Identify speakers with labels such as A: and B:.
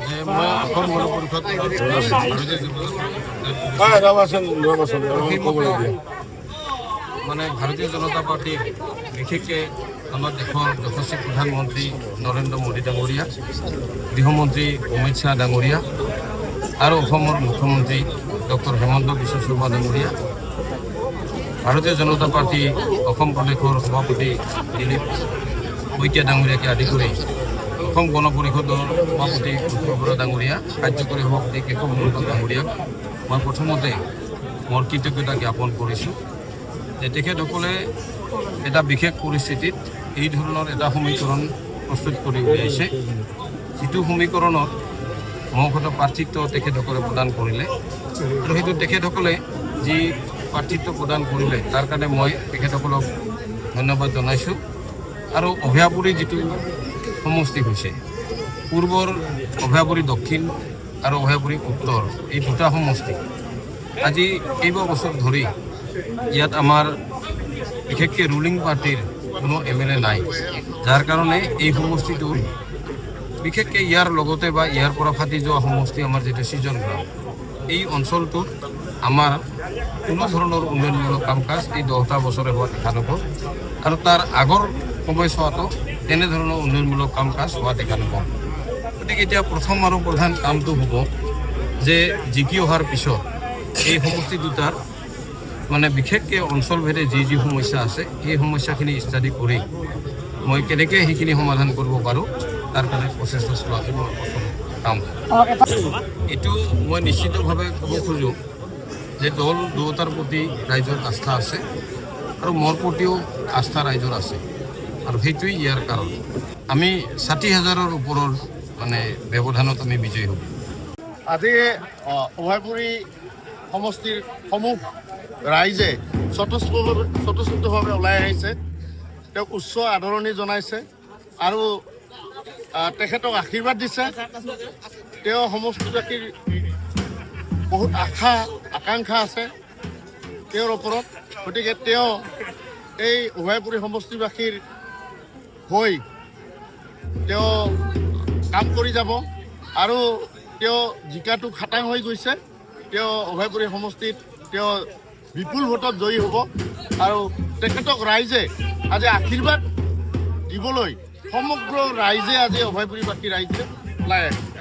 A: যে মই অসম গণ পৰিষদ মানে ভাৰতীয় জনতা পাৰ্টীৰ বিশেষকৈ আমাৰ দেশৰ যশস্বী প্ৰধানমন্ত্ৰী নৰেন্দ্ৰ মোদী ডাঙৰীয়া, গৃহমন্ত্ৰী অমিত শ্বাহ ডাঙৰীয়া আৰু অসমৰ মুখ্যমন্ত্ৰী ডক্টৰ হেমন্ত বিশ্ব শৰ্মা ডাঙৰীয়া, ভাৰতীয় জনতা পাৰ্টী অসম প্ৰদেশৰ সভাপতি দিলীপ শইকীয়া ডাঙৰীয়াকে আদি কৰি অসম গণ পৰিষদৰ সভাপতি উৎপল বৰা ডাঙৰীয়া, কাৰ্যকৰী সভাপতি কেশৱ মহন্ত ডাঙৰীয়াক মই প্ৰথমতে মোৰ কৃতজ্ঞতা জ্ঞাপন কৰিছোঁ যে তেখেতসকলে এটা বিশেষ পৰিস্থিতিত এই ধৰণৰ এটা সমীকৰণ প্ৰস্তুত কৰি উলিয়াইছে, যিটো সমীকৰণত মহৎ প্ৰাৰ্থিত্ব তেখেতসকলে প্ৰদান কৰিলে আৰু সেইটো তেখেতসকলে যি প্ৰাৰ্থিত্ব প্ৰদান কৰিলে তাৰ কাৰণে মই তেখেতসকলক ধন্যবাদ জনাইছোঁ। আৰু অভয়াপুৰী যিটো সমষ্টি হৈছে, পূৰ্বৰ অভয়াপুৰী দক্ষিণ আৰু অভয়াপুৰী উত্তৰ, এই দুটা সমষ্টি আজি কেইবা বছৰ ধৰি ইয়াত আমাৰ বিশেষকৈ ৰুলিং পাৰ্টিৰ কোনো MLA নাই, যাৰ কাৰণে এই সমষ্টিটো বিশেষকৈ ইয়াৰ লগতে বা ইয়াৰ পৰা ফাটি যোৱা সমষ্টি আমাৰ যিটো ছিজন গ্ৰাউণ্ড, এই অঞ্চলটোত আমাৰ কোনো ধৰণৰ উন্নয়নমূলক কাম কাজ এই 10টা বছৰে হোৱা দেখা নাপাওঁ আৰু তাৰ আগৰ সময়ছোৱাতো তেনেধৰণৰ উন্নয়নমূলক কাম কাজ হোৱা দেখা নাপাওঁ। গতিকে এতিয়া প্ৰথম আৰু প্ৰধান কামটো হ'ব যে জিকি অহাৰ পিছত এই সমষ্টি দুটাৰ মানে বিশেষকৈ অঞ্চলভেদে যি যি সমস্যা আছে সেই সমস্যাখিনি ষ্টাডি কৰি মই কেনেকৈ সেইখিনি সমাধান কৰিব পাৰোঁ তাৰ কাৰণে প্ৰচেষ্টা চলোৱাটো মোৰ প্ৰথম কাম। এইটো মই নিশ্চিতভাৱে ক'ব খোজোঁ যে দল দুয়োটাৰ প্ৰতি ৰাইজৰ আস্থা আছে আৰু মোৰ প্ৰতিও আস্থা ৰাইজৰ আছে আৰু সেইটোৱেই ইয়াৰ কাৰণ। আমি 60,000ৰ ওপৰৰ মানে ব্যৱধানত আমি বিজয়ী হ'ম।
B: আজি অভয়াপুৰী সমষ্টিৰ সমূহ ৰাইজে স্বতঃস্ফূৰ্তভাৱে ওলাই আহিছে, তেওঁক উচ্চ আদৰণি জনাইছে আৰু তেখেতক আশীৰ্বাদ দিছে। তেওঁ সমষ্টিবাসীৰ বহুত আশা আকাংক্ষা আছে তেওঁৰ ওপৰত, গতিকে তেওঁ এই অভয়াপুৰী সমষ্টিবাসীৰ হৈ তেওঁ কাম কৰি যাব আৰু তেওঁ জিকাটো খাটাং হৈ গৈছে। তেওঁ অভয়াপুৰী সমষ্টিত তেওঁ বিপুল ভোটত জয়ী হ'ব আৰু তেখেতক ৰাইজে আজি আশীৰ্বাদ দিবলৈ সমগ্ৰ ৰাইজে আজি অভয়াপুৰীবাসী ৰাইজে ওলাই আহিছে।